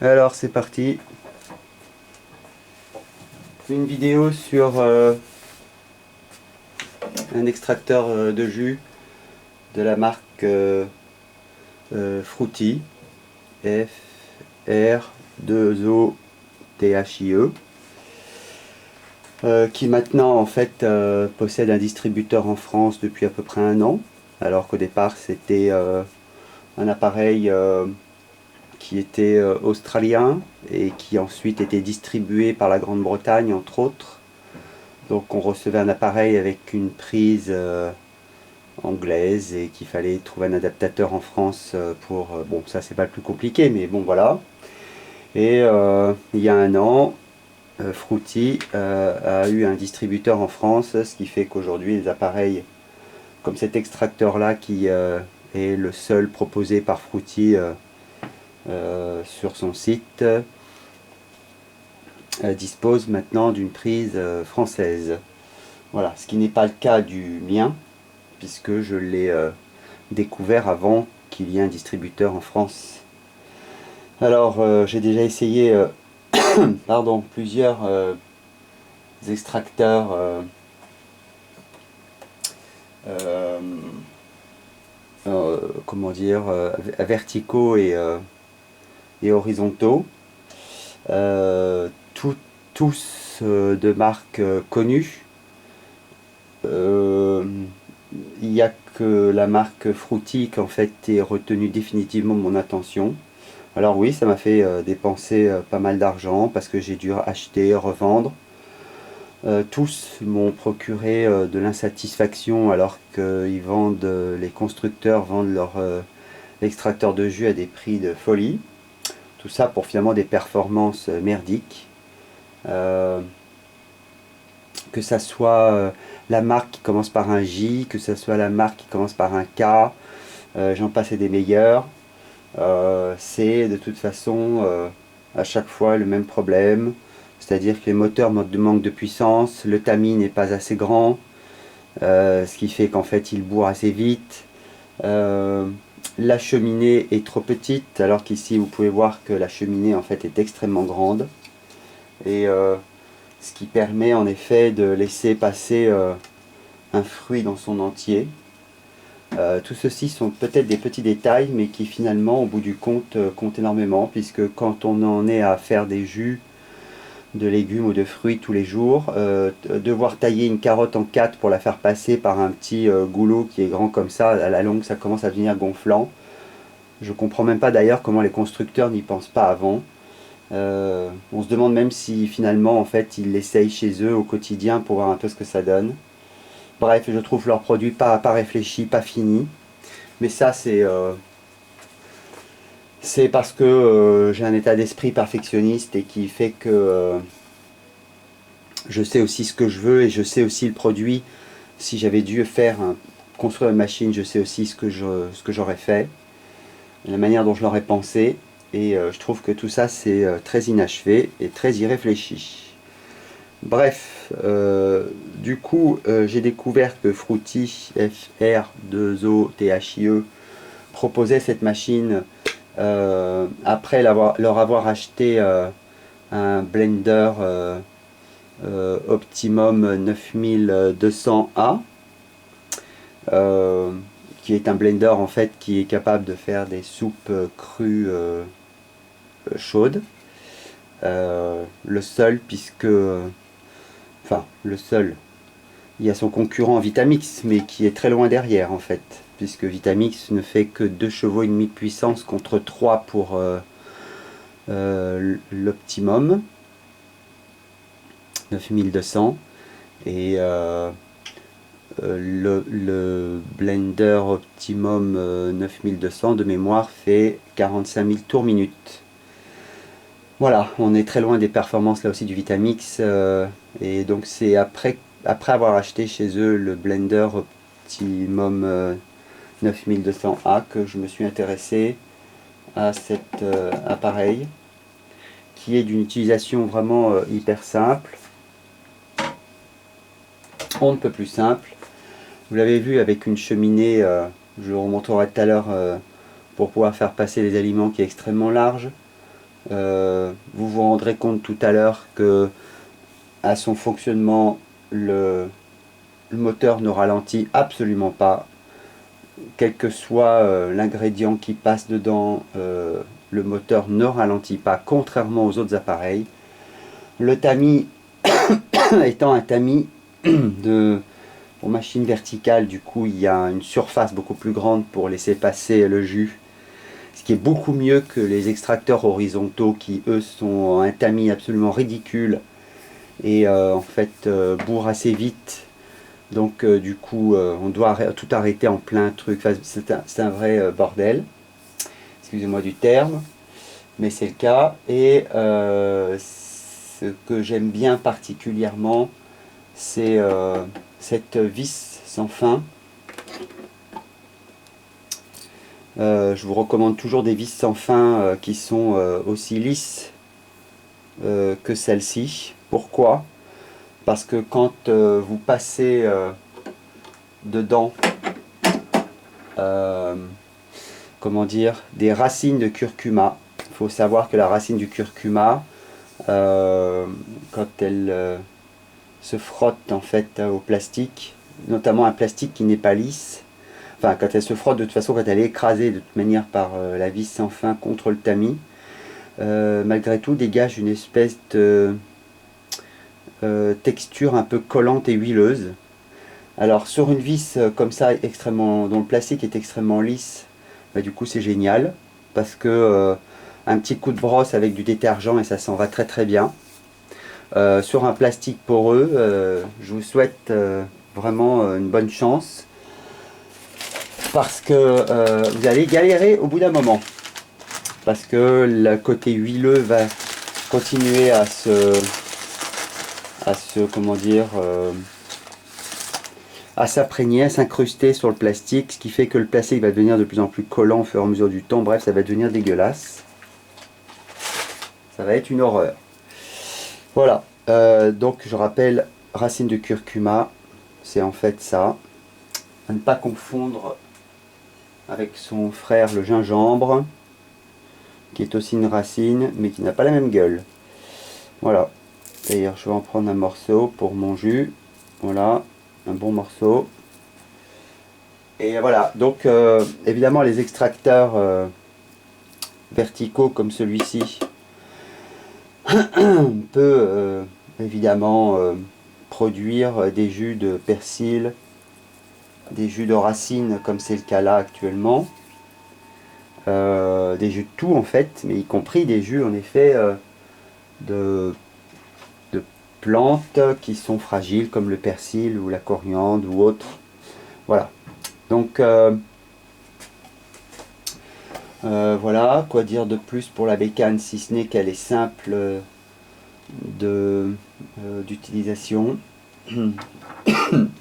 Alors c'est parti. Une vidéo sur un extracteur de jus de la marque Fruity FR2OTHIE qui maintenant en fait possède un distributeur en France depuis à peu près un an, alors qu'au départ c'était un appareil qui était australien et qui ensuite était distribué par la Grande-Bretagne entre autres. Donc on recevait un appareil avec une prise anglaise et qu'il fallait trouver un adaptateur en France pour... bon, ça c'est pas le plus compliqué, mais bon voilà. Et il y a un an, Fruity a eu un distributeur en France, ce qui fait qu'aujourd'hui les appareils comme cet extracteur là qui est le seul proposé par Fruity sur son site, dispose maintenant d'une prise française. Voilà, ce qui n'est pas le cas du mien, puisque je l'ai découvert avant qu'il y ait un distributeur en France. Alors, j'ai déjà essayé pardon, plusieurs extracteurs comment dire, verticaux et horizontaux, tous de marques connues. Il n'y a que la marque Fruity qui en fait est retenue définitivement mon attention. Alors oui, ça m'a fait dépenser pas mal d'argent parce que j'ai dû acheter, revendre. Tous m'ont procuré de l'insatisfaction alors que les constructeurs vendent leur extracteur de jus à des prix de folie. Tout ça pour finalement des performances merdiques. Que ça soit la marque qui commence par un J, que ça soit la marque qui commence par un K, j'en passe des meilleurs. C'est de toute façon à chaque fois le même problème, c'est-à-dire que les moteurs manquent de puissance, le tamis n'est pas assez grand, ce qui fait qu'en fait il bourre assez vite. La cheminée est trop petite, alors qu'ici vous pouvez voir que la cheminée en fait est extrêmement grande, et ce qui permet en effet de laisser passer un fruit dans son entier. Tout ceci sont peut-être des petits détails, mais qui finalement, au bout du compte, comptent énormément, puisque quand on en est à faire des jus de légumes ou de fruits tous les jours, devoir tailler une carotte en 4 pour la faire passer par un petit goulot qui est grand comme ça, à la longue, ça commence à devenir gonflant. Je comprends même pas d'ailleurs comment les constructeurs n'y pensent pas avant. On se demande même si finalement, en fait, ils l'essayent chez eux au quotidien pour voir un peu ce que ça donne. Bref, je trouve leurs produits pas réfléchis, pas finis. Mais ça, c'est parce que j'ai un état d'esprit perfectionniste et qui fait que je sais aussi ce que je veux et je sais aussi le produit. Si j'avais dû construire une machine, je sais aussi ce que j'aurais fait, la manière dont je l'aurais pensé. Et je trouve que tout ça, c'est très inachevé et très irréfléchi. Bref, du coup, j'ai découvert que Fruity, FR2OTHIE, proposait cette machine après leur avoir acheté un blender Optimum 9200A, qui est un blender en fait qui est capable de faire des soupes crues chaudes. Le seul, puisque enfin le seul, il y a son concurrent Vitamix, mais qui est très loin derrière en fait, puisque Vitamix ne fait que 2,5 chevaux de puissance contre 3 pour l'Optimum 9200, et le Blender Optimum 9200 de mémoire fait 45 000 tours minute. Voilà, on est très loin des performances là aussi du Vitamix, et donc c'est après avoir acheté chez eux le Blender Optimum 9200A que je me suis intéressé à cet appareil, qui est d'une utilisation vraiment hyper simple. On ne peut plus simple. Vous l'avez vu avec une cheminée, je le remontrerai tout à l'heure, pour pouvoir faire passer les aliments, qui est extrêmement large. Vous vous rendrez compte tout à l'heure que à son fonctionnement, le moteur ne ralentit absolument pas. Quel que soit l'ingrédient qui passe dedans, le moteur ne ralentit pas, contrairement aux autres appareils. Le tamis étant un tamis pour machine verticale, du coup il y a une surface beaucoup plus grande pour laisser passer le jus, ce qui est beaucoup mieux que les extracteurs horizontaux qui eux sont un tamis absolument ridicule et en fait bourrent assez vite. Donc du coup on doit tout arrêter en plein truc. Enfin, c'est un vrai bordel, excusez-moi du terme, mais c'est le cas. Et ce que j'aime bien particulièrement, c'est cette vis sans fin. Je vous recommande toujours des vis sans fin qui sont aussi lisses que celle-ci. Pourquoi? Parce que quand vous passez dedans comment dire, des racines de curcuma, il faut savoir que la racine du curcuma, quand elle se frotte en fait au plastique, notamment un plastique qui n'est pas lisse, enfin quand elle se frotte de toute façon, quand elle est écrasée de toute manière par la vis sans fin contre le tamis, malgré tout dégage une espèce de texture un peu collante et huileuse. Alors sur une vis comme ça, extrêmement, dont le plastique est extrêmement lisse, bah, du coup c'est génial, parce que un petit coup de brosse avec du détergent et ça s'en va très très bien. Sur un plastique poreux, je vous souhaite vraiment une bonne chance, parce que vous allez galérer au bout d'un moment, parce que le côté huileux va continuer à se comment dire, à s'imprégner, à s'incruster sur le plastique, ce qui fait que le plastique va devenir de plus en plus collant au fur et à mesure du temps. Bref, ça va devenir dégueulasse. Ça va être une horreur. Voilà, donc je rappelle, racine de curcuma, c'est en fait ça. À ne pas confondre avec son frère le gingembre, qui est aussi une racine, mais qui n'a pas la même gueule. Voilà, d'ailleurs je vais en prendre un morceau pour mon jus. Voilà, un bon morceau. Et voilà, donc évidemment les extracteurs verticaux comme celui-ci peut évidemment produire des jus de persil, des jus de racines comme c'est le cas là actuellement, des jus de tout en fait, mais y compris des jus en effet de plantes qui sont fragiles comme le persil ou la coriandre ou autre. Voilà, donc voilà, quoi dire de plus pour la bécane si ce n'est qu'elle est simple d'utilisation.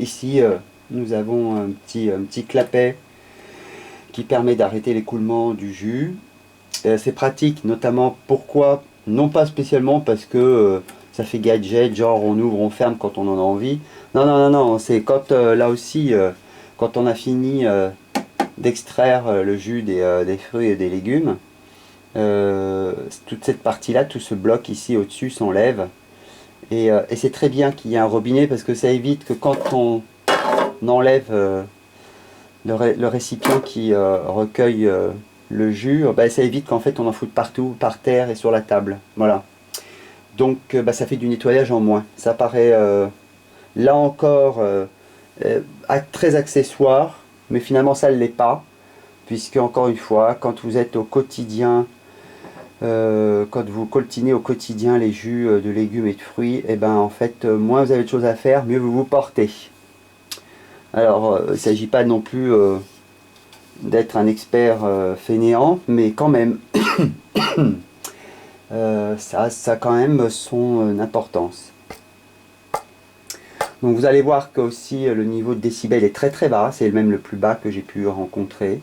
Ici nous avons un petit clapet qui permet d'arrêter l'écoulement du jus. C'est pratique, notamment pourquoi, non pas spécialement parce que ça fait gadget, genre on ouvre, on ferme quand on en a envie. Non, non, non, non, c'est quand là aussi, quand on a fini d'extraire le jus des fruits et des légumes, toute cette partie-là, tout ce bloc ici au-dessus s'enlève. Et c'est très bien qu'il y ait un robinet parce que ça évite que quand on enlève le récipient qui recueille le jus, bah, ça évite qu'en fait on en foute partout, par terre et sur la table. Voilà. Donc bah, ça fait du nettoyage en moins. Ça paraît là encore très accessoire, mais finalement ça ne l'est pas, puisque encore une fois, quand vous êtes au quotidien, quand vous coltinez au quotidien les jus de légumes et de fruits, et ben en fait moins vous avez de choses à faire, mieux vous vous portez. Alors il ne s'agit pas non plus d'être un expert fainéant, mais quand même ça a quand même son importance. Donc vous allez voir que aussi le niveau de décibel est très très bas, c'est même le plus bas que j'ai pu rencontrer.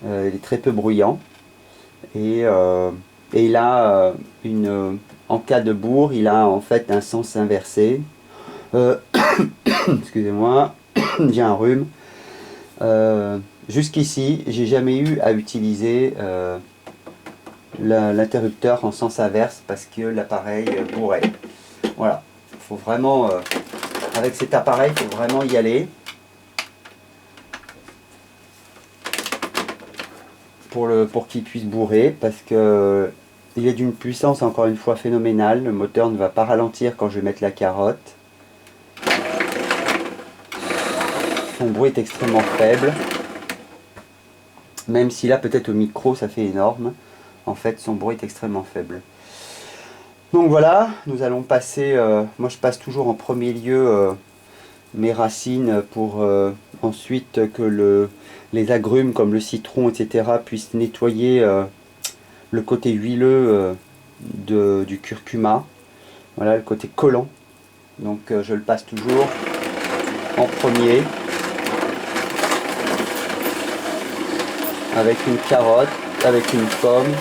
Il est très peu bruyant et il a en cas de bourre, il a en fait un sens inversé. Excusez-moi, j'ai un rhume. Jusqu'ici, j'ai jamais eu à utiliser l'interrupteur en sens inverse parce que l'appareil bourrait. Voilà, faut vraiment, avec cet appareil, il faut vraiment y aller pour qu'il puisse bourrer, parce que il est d'une puissance encore une fois phénoménale. Le moteur ne va pas ralentir quand je vais mettre la carotte. Son bruit est extrêmement faible, même si là peut-être au micro ça fait énorme. En fait son bruit est extrêmement faible. Donc voilà, nous allons passer, moi je passe toujours en premier lieu mes racines pour ensuite que les agrumes comme le citron, etc. puissent nettoyer le côté huileux du curcuma. Voilà, le côté collant. Donc je le passe toujours en premier avec une carotte, avec une pomme.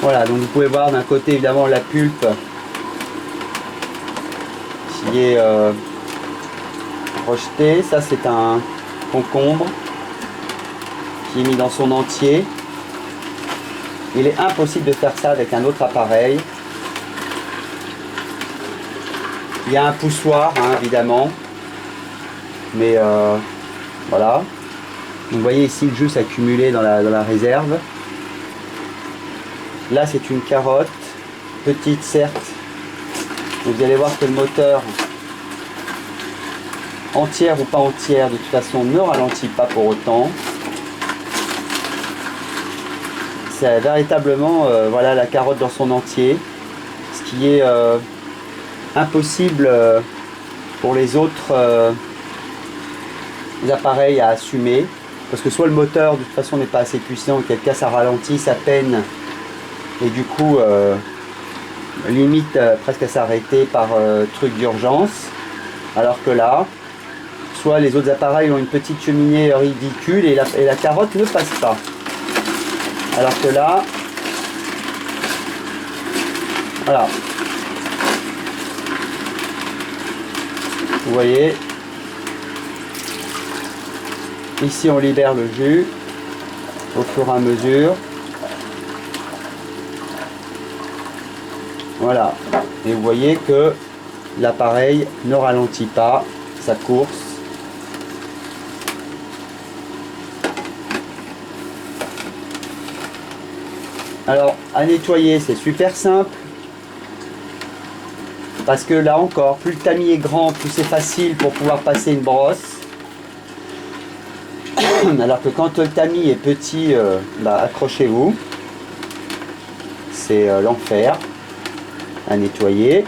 Voilà, donc vous pouvez voir d'un côté évidemment la pulpe qui est rejetée. Ça c'est un concombre qui est mis dans son entier. Il est impossible de faire ça avec un autre appareil. Il y a un poussoir hein, évidemment, mais voilà. Donc, vous voyez ici le jus s'accumuler dans la réserve. Là c'est une carotte, petite certes. Vous allez voir que le moteur, entière ou pas entière, de toute façon ne ralentit pas pour autant. C'est véritablement voilà, la carotte dans son entier, ce qui est impossible pour les autres appareils à assumer, parce que soit le moteur de toute façon n'est pas assez puissant, auquel cas ça ralentit, ça peine, et du coup limite presque à s'arrêter par truc d'urgence, alors que là, soit les autres appareils ont une petite cheminée ridicule et la carotte ne passe pas. Alors que là, voilà. Vous voyez, ici on libère le jus au fur et à mesure. Voilà. Et vous voyez que l'appareil ne ralentit pas sa course. Alors, à nettoyer, c'est super simple. Parce que là encore, plus le tamis est grand, plus c'est facile pour pouvoir passer une brosse. Alors que quand le tamis est petit, accrochez-vous. C'est l'enfer à nettoyer.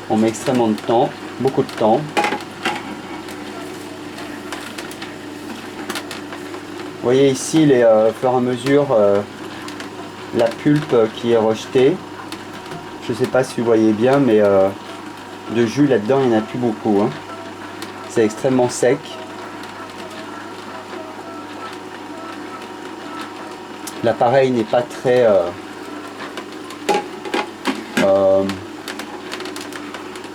On met extrêmement de temps, beaucoup de temps. Vous voyez ici, au fur et à mesure, la pulpe qui est rejetée. Je ne sais pas si vous voyez bien, mais de jus là-dedans, il n'y en a plus beaucoup. Hein. C'est extrêmement sec. L'appareil n'est pas très...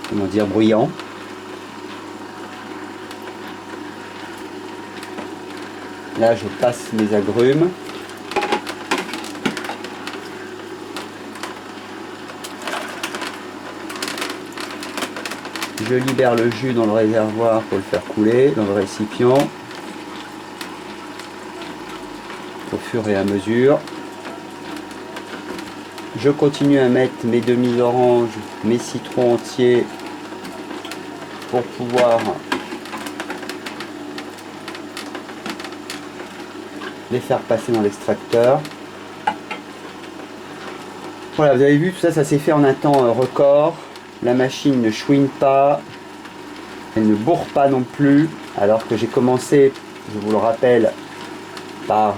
comment dire, bruyant. Là, je passe mes agrumes. Je libère le jus dans le réservoir pour le faire couler dans le récipient au fur et à mesure. Je continue à mettre mes demi-oranges, mes citrons entiers pour pouvoir les faire passer dans l'extracteur. Voilà, vous avez vu, tout ça, ça s'est fait en un temps record. La machine ne chouine pas, elle ne bourre pas non plus, alors que j'ai commencé, je vous le rappelle, par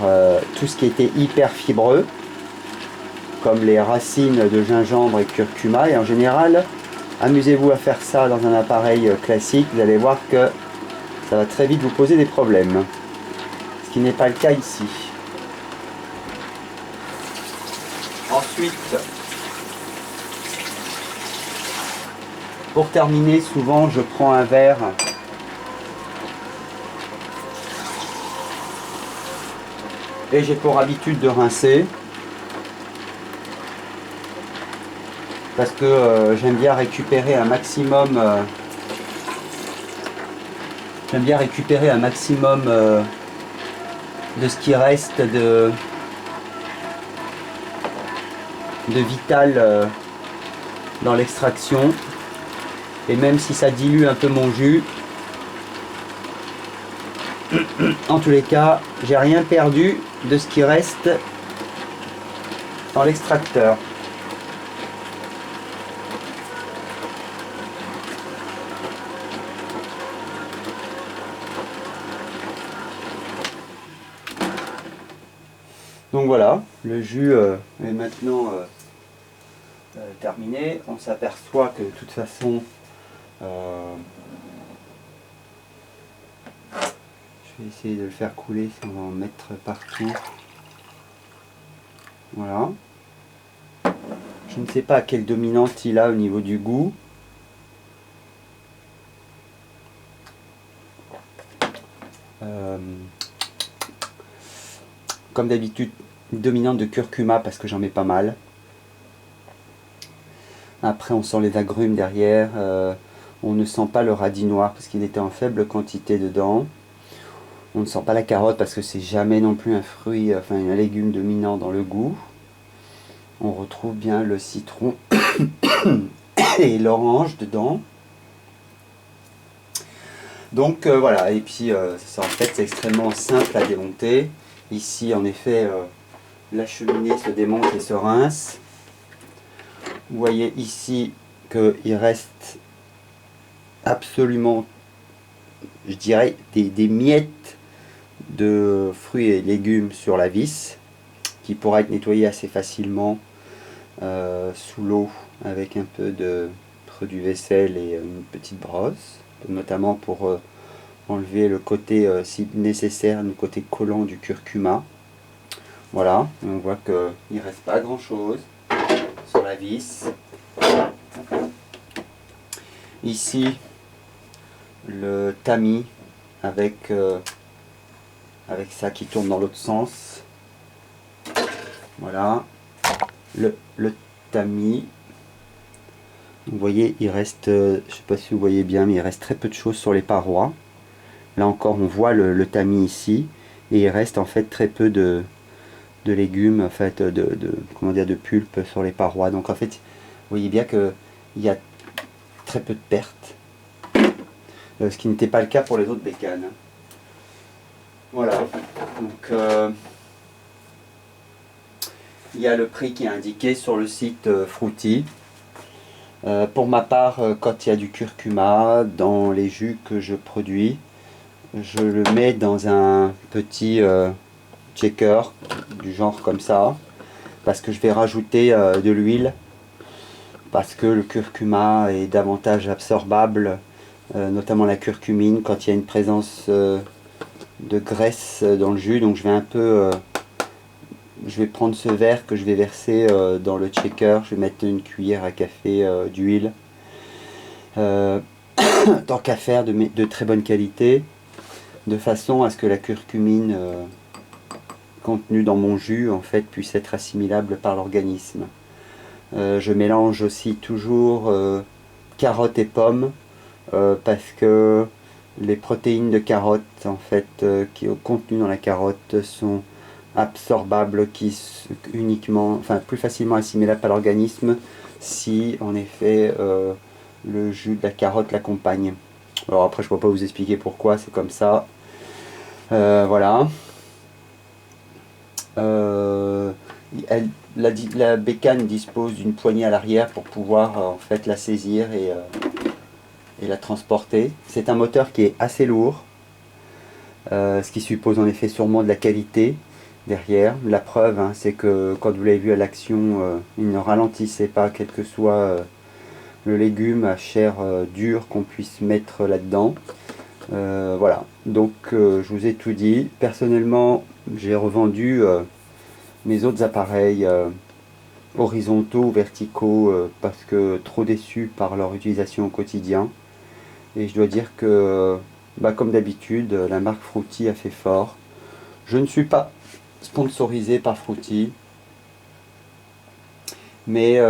tout ce qui était hyper fibreux, comme les racines de gingembre et curcuma. Et en général, amusez-vous à faire ça dans un appareil classique, vous allez voir que ça va très vite vous poser des problèmes. Ce qui n'est pas le cas ici. Ensuite, pour terminer, souvent je prends un verre Et j'ai pour habitude de rincer. Parce que j'aime bien récupérer un maximum de ce qui reste de vital dans l'extraction. Et même si ça dilue un peu mon jus, en tous les cas, j'ai rien perdu de ce qui reste dans l'extracteur. Donc voilà, le jus est maintenant terminé. On s'aperçoit que de toute façon, je vais essayer de le faire couler sans en mettre partout. Voilà. Je ne sais pas quelle dominante il a au niveau du goût. Comme d'habitude, une dominante de curcuma parce que j'en mets pas mal. Après, on sent les agrumes derrière. On ne sent pas le radis noir parce qu'il était en faible quantité dedans. On ne sent pas la carotte parce que c'est jamais non plus un fruit, enfin un légume dominant dans le goût. On retrouve bien le citron et l'orange dedans. Donc voilà, et puis en fait c'est extrêmement simple à démonter. Ici en effet la cheminée se démonte et se rince. Vous voyez ici qu'il reste absolument, je dirais, des miettes de fruits et légumes sur la vis qui pourra être nettoyée assez facilement sous l'eau avec un peu de produit vaisselle et une petite brosse, notamment pour enlever le côté, si nécessaire, le côté collant du curcuma. Voilà, on voit qu'il ne reste pas grand chose sur la vis. Ici, le tamis avec ça qui tourne dans l'autre sens. Voilà, le tamis. Vous voyez, il reste, je ne sais pas si vous voyez bien, mais il reste très peu de choses sur les parois. Là encore, on voit le tamis ici, et il reste en fait très peu de légumes, en fait, comment dire, de pulpe sur les parois. Donc en fait, vous voyez bien qu'il y a très peu de pertes, ce qui n'était pas le cas pour les autres bécanes. Voilà, donc il y a le prix qui est indiqué sur le site Fruity. Pour ma part, quand il y a du curcuma dans les jus que je produis, je le mets dans un petit shaker du genre comme ça, parce que je vais rajouter de l'huile, parce que le curcuma est davantage absorbable, notamment la curcumine, quand il y a une présence de graisse dans le jus. Donc je vais prendre ce verre que je vais verser dans le shaker, je vais mettre une cuillère à café d'huile, tant qu'à faire de très bonne qualité, de façon à ce que la curcumine contenue dans mon jus en fait puisse être assimilable par l'organisme. Je mélange aussi toujours carottes et pommes parce que les protéines de carotte en fait qui sont contenues dans la carotte sont absorbables uniquement, enfin plus facilement assimilables par l'organisme si en effet le jus de la carotte l'accompagne. Alors après je ne peux pas vous expliquer pourquoi c'est comme ça. Voilà. La bécane dispose d'une poignée à l'arrière pour pouvoir en fait la saisir et la transporter. C'est un moteur qui est assez lourd, ce qui suppose en effet sûrement de la qualité derrière. La preuve, hein, c'est que quand vous l'avez vu à l'action, il ne ralentissait pas, quel que soit le légume à chair dure qu'on puisse mettre là-dedans. Voilà, donc je vous ai tout dit. Personnellement, j'ai revendu mes autres appareils horizontaux ou verticaux parce que trop déçu par leur utilisation au quotidien. Et je dois dire que, comme d'habitude, la marque Fruity a fait fort. Je ne suis pas sponsorisé par Fruity. Mais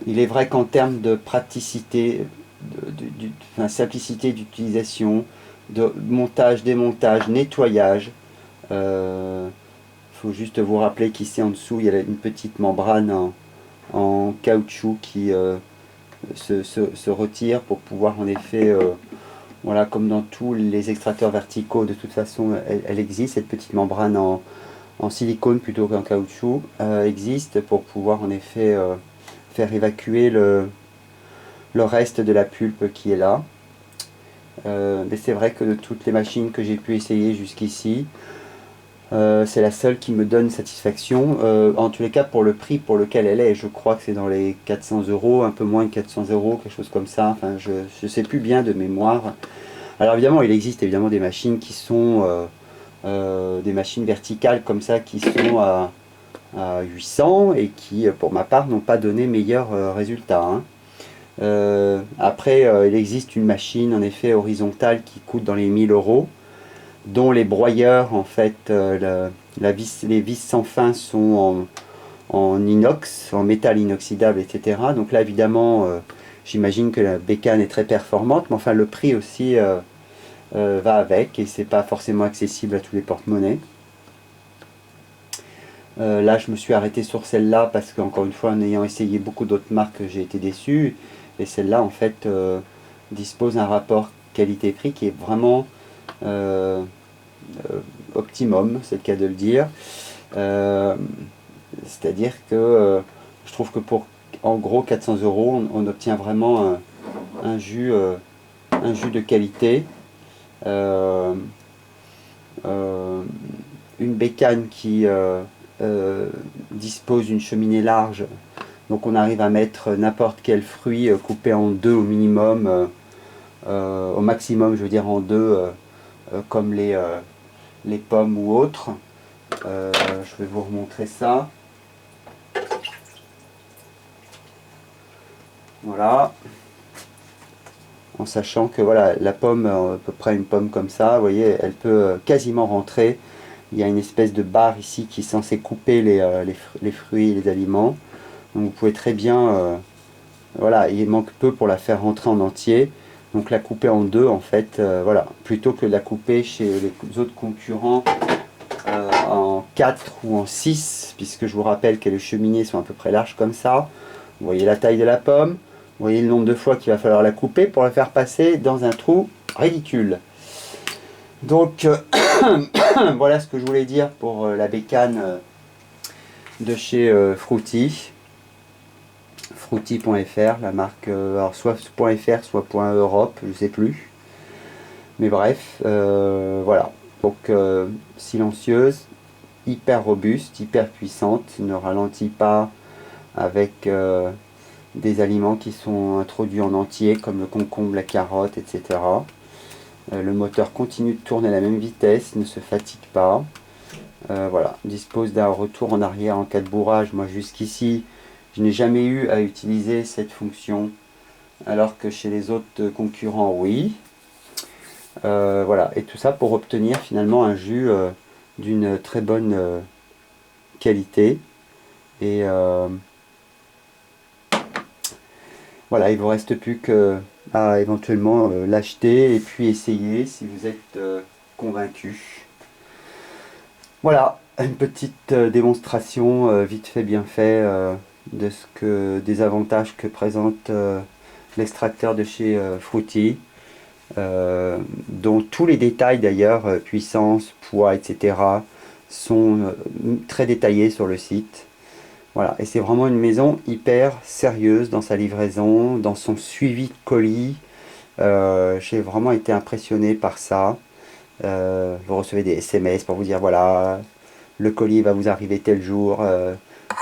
il est vrai qu'en termes de praticité, enfin, simplicité d'utilisation, de montage, démontage, nettoyage, faut juste vous rappeler qu'ici en dessous il y a une petite membrane en caoutchouc qui se retire pour pouvoir en effet, voilà, comme dans tous les extracteurs verticaux, de toute façon elle existe, cette petite membrane en silicone plutôt qu'en caoutchouc existe pour pouvoir en effet faire évacuer le reste de la pulpe qui est là. Mais c'est vrai que de toutes les machines que j'ai pu essayer jusqu'ici, c'est la seule qui me donne satisfaction. En tous les cas, pour le prix pour lequel elle est, je crois que c'est dans les 400 euros, un peu moins de 400 euros, quelque chose comme ça. Enfin, je ne sais plus bien de mémoire. Alors évidemment, il existe évidemment des machines qui sont des machines verticales comme ça, qui sont à 800 et qui, pour ma part, n'ont pas donné meilleur résultat. Hein. Après, il existe une machine en effet horizontale qui coûte dans les 1000 euros, dont les broyeurs, en fait, les vis sans fin sont en inox, en métal inoxydable, etc. Donc là, évidemment, j'imagine que la bécane est très performante, mais enfin, le prix aussi va avec, et c'est pas forcément accessible à tous les porte-monnaies. Là, je me suis arrêté sur celle-là parce qu'encore une fois, en ayant essayé beaucoup d'autres marques, j'ai été déçu. Et celle-là, en fait, dispose d'un rapport qualité-prix qui est vraiment optimum, c'est le cas de le dire. C'est-à-dire que je trouve que pour en gros 400 euros, on obtient vraiment un jus de qualité. Une bécane qui dispose d'une cheminée large, donc on arrive à mettre n'importe quel fruit coupé en deux au minimum, au maximum je veux dire en deux, comme les pommes ou autres. Je vais vous remontrer ça. Voilà. En sachant que voilà, la pomme, à peu près une pomme comme ça, vous voyez, elle peut quasiment rentrer. Il y a une espèce de barre ici qui est censée couper les fruits et les aliments. Donc vous pouvez très bien, voilà, il manque peu pour la faire rentrer en entier. Donc la couper en deux en fait, voilà, plutôt que de la couper chez les autres concurrents en 4 ou en 6, puisque je vous rappelle que les cheminées sont à peu près larges comme ça. Vous voyez la taille de la pomme, vous voyez le nombre de fois qu'il va falloir la couper pour la faire passer dans un trou ridicule. Donc voilà ce que je voulais dire pour la bécane de chez Fruity. Fruity.fr, la marque, alors soit .fr, soit .europe, je sais plus. Mais bref, voilà. Donc silencieuse, hyper robuste, hyper puissante, ne ralentit pas avec des aliments qui sont introduits en entier, comme le concombre, la carotte, etc. Le moteur continue de tourner à la même vitesse, ne se fatigue pas. Voilà, dispose d'un retour en arrière en cas de bourrage. Moi jusqu'ici, je n'ai jamais eu à utiliser cette fonction, alors que chez les autres concurrents, oui. Voilà, et tout ça pour obtenir finalement un jus d'une très bonne qualité. Et voilà, il ne vous reste plus que à éventuellement l'acheter et puis essayer si vous êtes convaincu. Voilà, une petite démonstration vite fait, bien fait des avantages que présente l'extracteur de chez Fruity, dont tous les détails d'ailleurs, puissance, poids, etc., sont très détaillés sur le site. Voilà, et c'est vraiment une maison hyper sérieuse dans sa livraison, dans son suivi de colis. J'ai vraiment été impressionné par ça. Vous recevez des SMS pour vous dire voilà, le colis va vous arriver tel jour.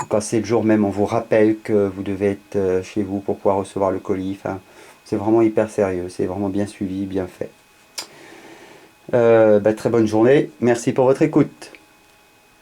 Quand c'est le jour même, on vous rappelle que vous devez être chez vous pour pouvoir recevoir le colis. Enfin, c'est vraiment hyper sérieux, c'est vraiment bien suivi, bien fait. Très bonne journée, merci pour votre écoute.